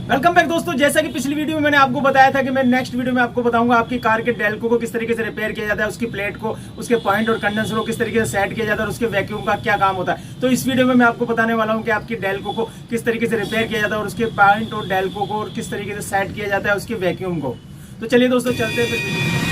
Welcome back दोस्तों। जैसा कि पिछली वीडियो में मैंने आपको बताया था कि मैं नेक्स्ट वीडियो में आपको बताऊंगा आपकी कार के डेल्को को किस तरीके से रिपेयर किया जाता है, उसकी प्लेट को, उसके पॉइंट और कंडेंसर को किस तरीके से सेट किया जाता है और उसके वैक्यूम का क्या काम होता है। तो इस वीडियो में मैं आपको बताने वाला हूं कि आपकी डेल्को को किस तरीके से रिपेयर किया जाता है और उसके पॉइंट और डेल्को को किस तरीके से सेट किया जाता है उसके वैक्यूम को। तो चलिए दोस्तों चलते हैं फिर।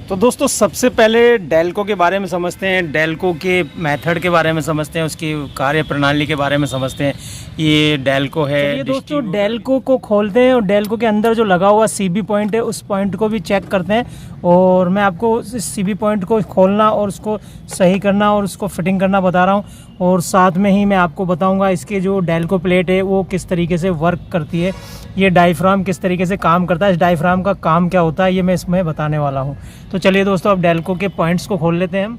तो दोस्तों सबसे पहले डेल्को के बारे में समझते हैं, डेल्को के मेथड के बारे में समझते हैं, उसकी कार्य प्रणाली के बारे में समझते हैं। ये डेल्को है। ये दोस्तों डेल्को को खोलते हैं और डेल्को के अंदर जो लगा हुआ सीबी पॉइंट है उस पॉइंट को भी चेक करते हैं। और मैं आपको इस सीबी पॉइंट को खोलना और उसको सही करना और उसको फिटिंग करना बता रहा हूँ। और साथ में ही मैं आपको बताऊँगा इसके जो डेल्को प्लेट है वो किस तरीके से वर्क करती है, ये डायफ्राम किस तरीके से काम करता है, इस डायफ्राम का काम क्या होता है, ये मैं इसमें बताने वाला हूँ। तो चलिए दोस्तों अब डेल्को के पॉइंट्स को खोल लेते हैं हम।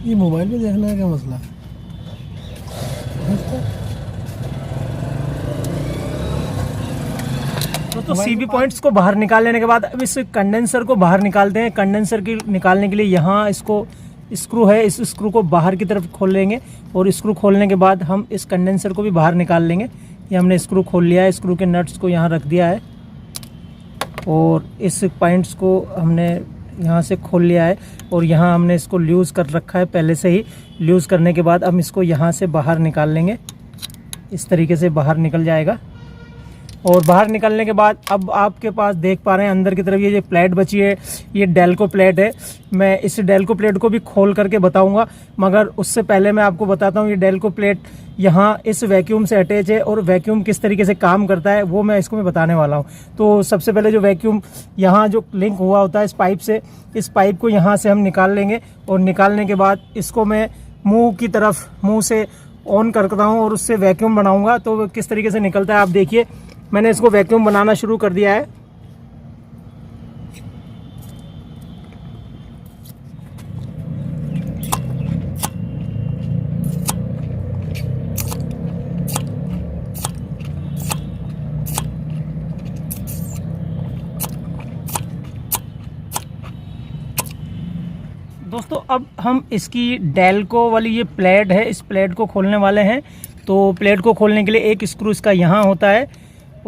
ये मोबाइल पे देखना है क्या मसला? तो सीबी पॉइंट्स को बाहर निकाल लेने के बाद अब इस कंडेंसर को बाहर निकालते हैं। कंडेंसर की निकालने के लिए यहाँ इसको स्क्रू है, इस स्क्रू को बाहर की तरफ खोल लेंगे और स्क्रू खोलने के बाद हम इस कंडेंसर को भी बाहर निकाल लेंगे। ये हमने स्क्रू खोल लिया है, स्क्रू के नट्स को यहाँ रख दिया है और इस पॉइंट्स को हमने यहाँ से खोल लिया है और यहाँ हमने इसको लूज़ कर रखा है पहले से ही। लूज़ करने के बाद हम इसको यहाँ से बाहर निकाल लेंगे, इस तरीके से बाहर निकल जाएगा। और बाहर निकलने के बाद अब आपके पास देख पा रहे हैं अंदर की तरफ ये जो प्लेट बची है ये डेल्को प्लेट है। मैं इस डेल्को प्लेट को भी खोल करके बताऊंगा, मगर उससे पहले मैं आपको बताता हूँ ये डेल्को प्लेट यहाँ इस वैक्यूम से अटैच है और वैक्यूम किस तरीके से काम करता है वो मैं इसको बताने वाला हूँ। तो सबसे पहले जो वैक्यूम यहाँ जो लिंक हुआ होता है इस पाइप से, इस पाइप को यहाँ से हम निकाल लेंगे और निकालने के बाद इसको मैं मुँह से ऑन करता हूँ और उससे वैक्यूम बनाऊँगा। तो किस तरीके से निकलता है आप देखिए। मैंने इसको वैक्यूम बनाना शुरू कर दिया है। दोस्तों अब हम इसकी डेल्को वाली ये प्लेट है, इस प्लेट को खोलने वाले हैं। तो प्लेट को खोलने के लिए एक स्क्रू इसका यहाँ होता है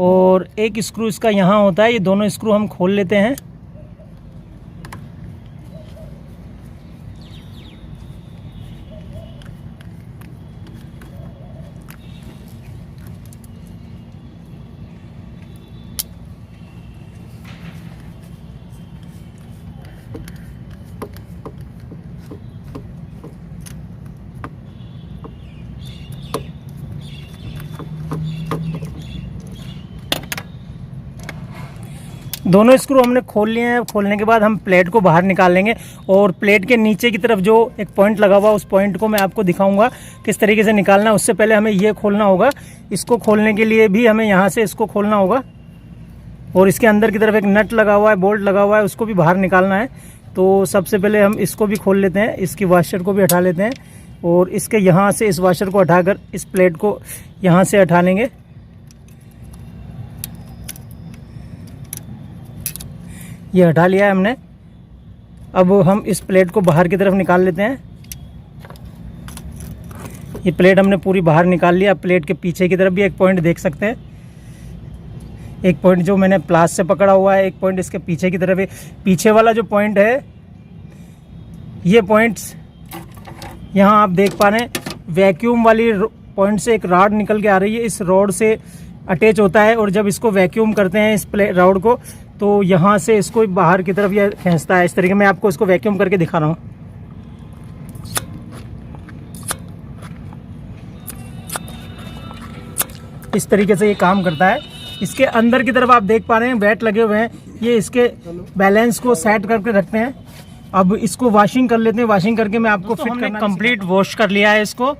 और एक स्क्रू इसका यहाँ होता है। ये दोनों स्क्रू हम खोल लेते हैं। दोनों स्क्रू हमने खोल लिए हैं। खोलने के बाद हम प्लेट को बाहर निकाल लेंगे और प्लेट के नीचे की तरफ जो एक पॉइंट लगा हुआ उस पॉइंट को मैं आपको दिखाऊंगा किस तरीके से निकालना है। उससे पहले हमें ये खोलना होगा। इसको खोलने के लिए भी हमें यहाँ से इसको खोलना होगा और इसके अंदर की तरफ एक नट लगा हुआ है, बोल्ट लगा हुआ है, उसको भी बाहर निकालना है। तो सबसे पहले हम इसको भी खोल लेते हैं, इसकी वाशर को भी हटा लेते हैं और इसके यहाँ से इस वाशर को हटाकर इस प्लेट को यहाँ से हटा लेंगे। ये हटा लिया है हमने। अब हम इस प्लेट को बाहर की तरफ निकाल लेते हैं। ये प्लेट हमने पूरी बाहर निकाल लिया। प्लेट के पीछे की तरफ भी एक पॉइंट देख सकते हैं, एक पॉइंट जो मैंने प्लास से पकड़ा हुआ है, एक पॉइंट इसके पीछे की तरफ है। पीछे वाला जो पॉइंट है ये पॉइंट्स यहाँ आप देख पा रहे हैं, वैक्यूम वाली पॉइंट से एक रॉड निकल के आ रही है, इस रॉड से अटैच होता है। और जब इसको वैक्यूम करते हैं इस रॉड को तो यहाँ से इसको बाहर की तरफ ये खींचता है। इस तरीके में आपको इसको वैक्यूम करके दिखा रहा हूँ। इस तरीके से ये काम करता है। इसके अंदर की तरफ आप देख पा रहे हैं वेट लगे हुए हैं, ये इसके बैलेंस को सेट करके रखते हैं। अब इसको वॉशिंग कर लेते हैं। वॉशिंग करके मैं आपको फिट करना कंप्लीट वॉश कर लिया है इसको।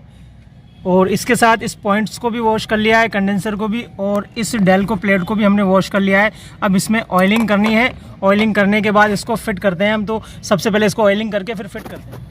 और इसके साथ इस पॉइंट्स को भी वॉश कर लिया है, कंडेंसर को भी, और इस डेल को प्लेट को भी हमने वॉश कर लिया है। अब इसमें ऑयलिंग करनी है। ऑयलिंग करने के बाद इसको फिट करते हैं हम। तो सबसे पहले इसको ऑयलिंग करके फिर फिट करते हैं।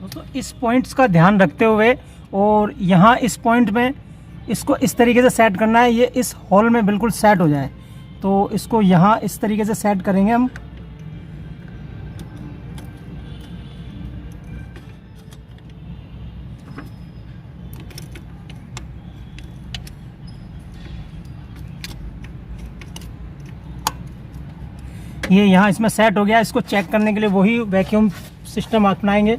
तो इस पॉइंट्स का ध्यान रखते हुए, और यहाँ इस पॉइंट में इसको इस तरीके से सेट करना है, ये इस होल में बिल्कुल सेट हो जाए। तो इसको यहाँ इस तरीके से सेट करेंगे हम। ये यहाँ इसमें सेट हो गया। इसको चेक करने के लिए वही वैक्यूम सिस्टम अपनाएंगे।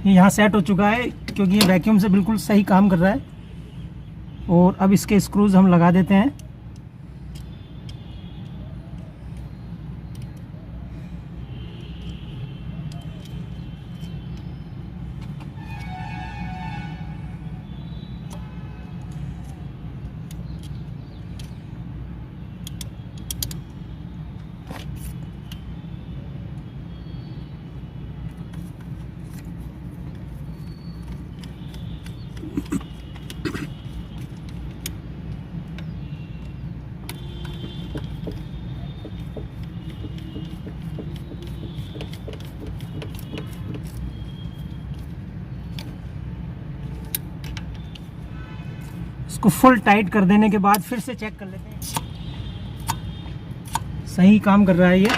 ये यहाँ सेट हो चुका है क्योंकि ये वैक्यूम से बिल्कुल सही काम कर रहा है। और अब इसके स्क्रूज हम लगा देते हैं। इसको फुल टाइट कर देने के बाद फिर से चेक कर लेते हैं, सही काम कर रहा है ये।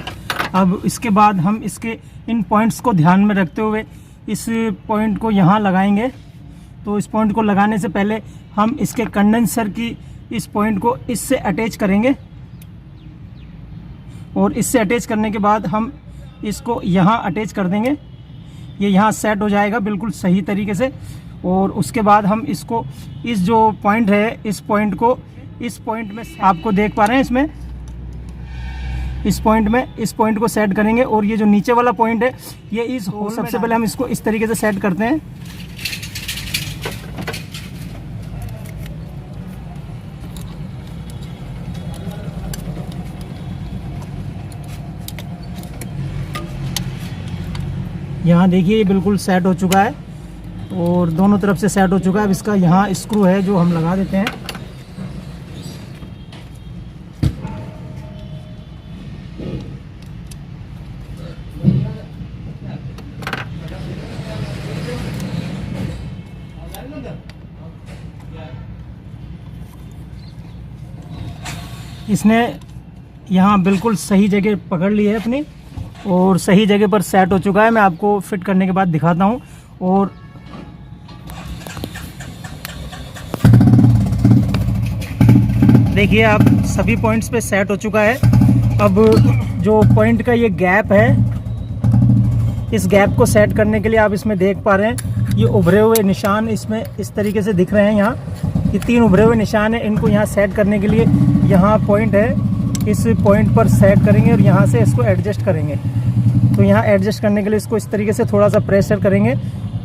अब इसके बाद हम इसके इन पॉइंट्स को ध्यान में रखते हुए इस पॉइंट को यहाँ लगाएंगे। तो इस पॉइंट को लगाने से पहले हम इसके कंडेंसर की इस पॉइंट को इससे अटैच करेंगे, और इससे अटैच करने के बाद हम इसको यहाँ अटैच कर देंगे। ये यहाँ सेट हो जाएगा बिल्कुल सही तरीके से। और उसके बाद हम इसको इस जो पॉइंट है, इस पॉइंट को इस पॉइंट में आपको देख पा रहे हैं, इसमें इस पॉइंट में इस पॉइंट को सेट करेंगे। और ये जो नीचे वाला पॉइंट है, ये इस होल में सबसे पहले हम इसको इस तरीके से सेट करते हैं। यहाँ देखिए ये बिल्कुल सेट हो चुका है और दोनों तरफ से सेट हो चुका है। अब इसका यहाँ स्क्रू है जो हम लगा देते हैं। इसने यहाँ बिल्कुल सही जगह पकड़ ली है अपनी, और सही जगह पर सेट हो चुका है। मैं आपको फिट करने के बाद दिखाता हूँ। और देखिए आप सभी पॉइंट्स पे सेट हो चुका है। अब जो पॉइंट का ये गैप है, इस गैप को सेट करने के लिए आप इसमें देख पा रहे हैं ये उभरे हुए निशान इसमें इस तरीके से दिख रहे हैं। यहाँ ये 3 उभरे हुए निशान है, इनको यहाँ सेट करने के लिए यहाँ पॉइंट है, इस पॉइंट पर सेट करेंगे और यहाँ से इसको एडजस्ट करेंगे। तो यहाँ एडजस्ट करने के लिए इसको इस तरीके से थोड़ा सा प्रेशर करेंगे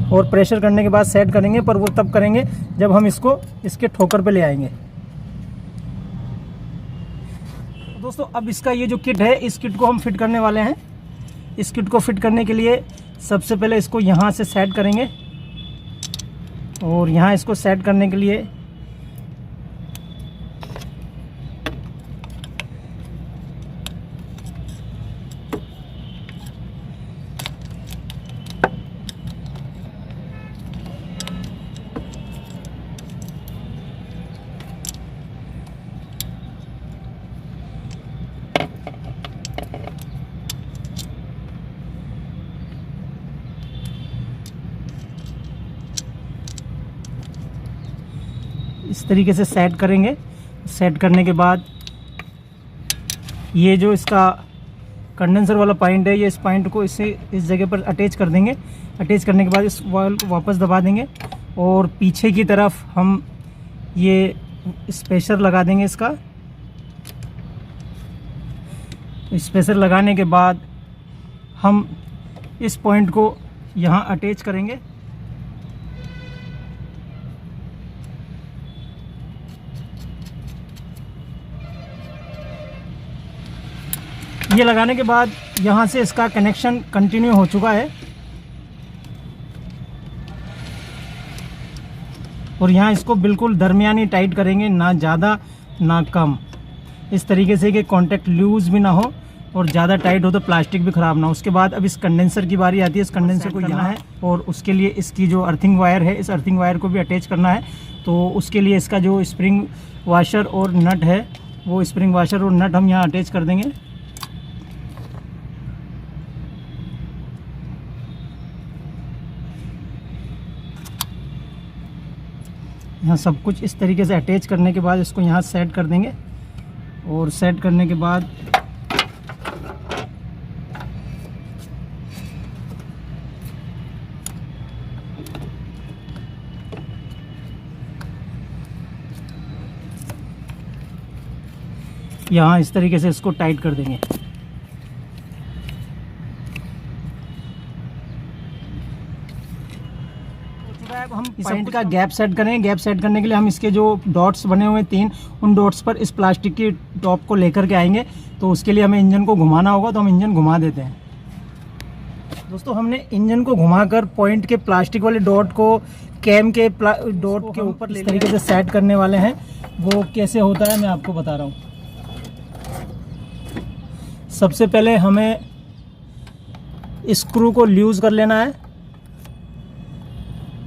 और प्रेशर करने के बाद सेट करेंगे, पर वो तब करेंगे जब हम इसको इसके ठोकर पे ले आएंगे। दोस्तों अब इसका ये जो किट है, इस किट को हम फिट करने वाले हैं। इस किट को फिट करने के लिए सबसे पहले इसको यहाँ से सेट करेंगे, और यहाँ इसको सेट करने के लिए इस तरीके से सेट करेंगे। सेट करने के बाद ये जो इसका कंडेंसर वाला पॉइंट है, ये इस पॉइंट को इस जगह पर अटैच कर देंगे। अटैच करने के बाद इस वायल को वापस दबा देंगे, और पीछे की तरफ हम ये स्पेसर लगा देंगे। इसका स्पेसर लगाने के बाद हम इस पॉइंट को यहाँ अटैच करेंगे। ये लगाने के बाद यहाँ से इसका कनेक्शन कंटिन्यू हो चुका है, और यहाँ इसको बिल्कुल दरमियानी टाइट करेंगे, ना ज़्यादा ना कम, इस तरीके से कि कांटेक्ट लूज़ भी ना हो और ज़्यादा टाइट हो तो प्लास्टिक भी ख़राब ना हो। उसके बाद अब इस कंडेंसर की बारी आती है। इस कंडेंसर को यहाँ है, और उसके लिए इसकी जो अर्थिंग वायर है, इस अर्थिंग वायर को भी अटैच करना है। तो उसके लिए इसका जो स्प्रिंग वाशर और नट है, वो स्प्रिंग वाशर और नट हम यहाँ अटैच कर देंगे। यहाँ सब कुछ इस तरीके से अटैच करने के बाद इसको यहाँ सेट कर देंगे, और सेट करने के बाद यहाँ इस तरीके से इसको टाइट कर देंगे। हम पॉइंट का गैप सेट करें। गैप सेट करने के लिए हम इसके जो डॉट्स बने हुए हैं 3, उन डॉट्स पर इस प्लास्टिक की टॉप को लेकर के आएंगे। तो उसके लिए हमें इंजन को घुमाना होगा, तो हम इंजन घुमा देते हैं। दोस्तों हमने इंजन को घुमाकर पॉइंट के प्लास्टिक वाले डॉट को कैम के डॉट के ऊपर इस तरीके से सेट करने वाले हैं। वो कैसे होता है मैं आपको बता रहा हूँ। सबसे पहले हमें स्क्रू को लूज़ कर लेना है,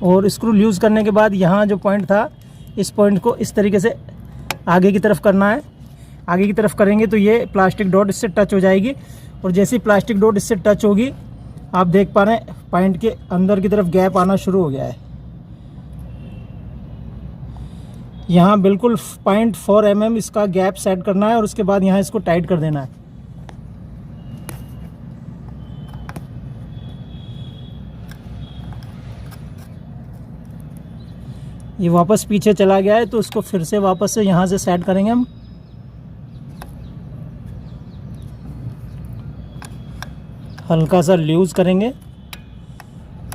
और स्क्रू लूज़ करने के बाद यहाँ जो पॉइंट था, इस पॉइंट को इस तरीके से आगे की तरफ करना है। आगे की तरफ करेंगे तो ये प्लास्टिक डॉट इससे टच हो जाएगी, और जैसे ही प्लास्टिक डॉट इससे टच होगी, आप देख पा रहे हैं पॉइंट के अंदर की तरफ गैप आना शुरू हो गया है। यहाँ बिल्कुल 0.4 mm इसका गैप सेट करना है, और उसके बाद यहाँ इसको टाइट कर देना है। ये वापस पीछे चला गया है, तो इसको फिर से वापस से यहाँ से सेट करेंगे हम। हल्का सा लूज़ करेंगे,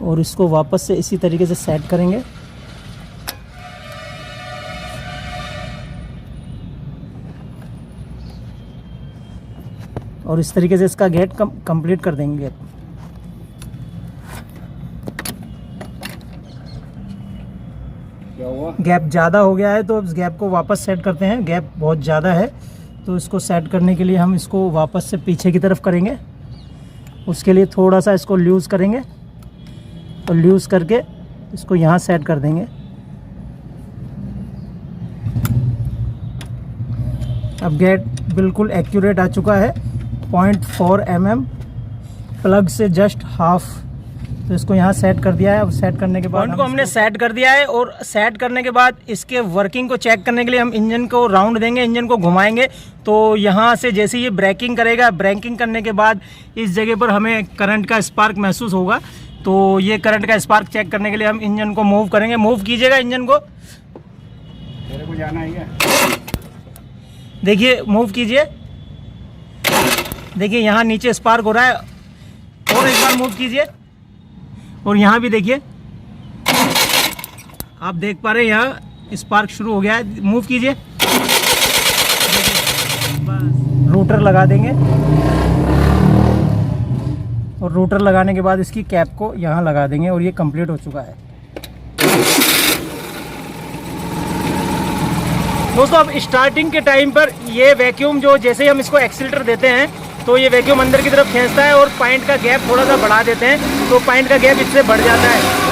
और इसको वापस से इसी तरीके से सेट करेंगे। और इस तरीके से इसका गेट कंप्लीट कर देंगे। गैप ज़्यादा हो गया है, तो इस गैप को वापस सेट करते हैं। गैप बहुत ज़्यादा है, तो इसको सेट करने के लिए हम इसको वापस से पीछे की तरफ करेंगे। उसके लिए थोड़ा सा इसको लूज़ करेंगे, और लूज़ करके इसको यहाँ सेट कर देंगे। अब गेट बिल्कुल एक्यूरेट आ चुका है, 0.4 mm, प्लग से जस्ट हाफ। तो इसको यहाँ सेट कर दिया है। अब सेट करने के बाद पॉइंट को हमने सेट कर दिया है, और सेट करने के बाद इसके वर्किंग को चेक करने के लिए हम इंजन को राउंड देंगे, इंजन को घुमाएंगे। तो यहाँ से जैसे ये ब्रेकिंग करेगा, ब्रेकिंग करने के बाद इस जगह पर हमें करंट का स्पार्क महसूस होगा। तो ये करंट का स्पार्क चेक करने के लिए हम इंजन को मूव करेंगे। मूव कीजिएगा इंजन को, मेरे को जाना है क्या? देखिए मूव कीजिए, देखिए यहाँ नीचे स्पार्क हो रहा है। और एक बार मूव कीजिए, और यहाँ भी देखिए आप देख पा रहे हैं यहाँ स्पार्क शुरू हो गया है। मूव कीजिए, रोटर लगा देंगे और रोटर लगाने के बाद इसकी कैप को यहाँ लगा देंगे और ये कंप्लीट हो चुका है। दोस्तों अब स्टार्टिंग के टाइम पर ये वैक्यूम जो जैसे ही हम इसको एक्सीलरेटर देते हैं तो ये वैक्यूम अंदर की तरफ खींचता है और पॉइंट का गैप थोड़ा सा बढ़ा देते हैं तो पॉइंट का गैप इससे बढ़ जाता है।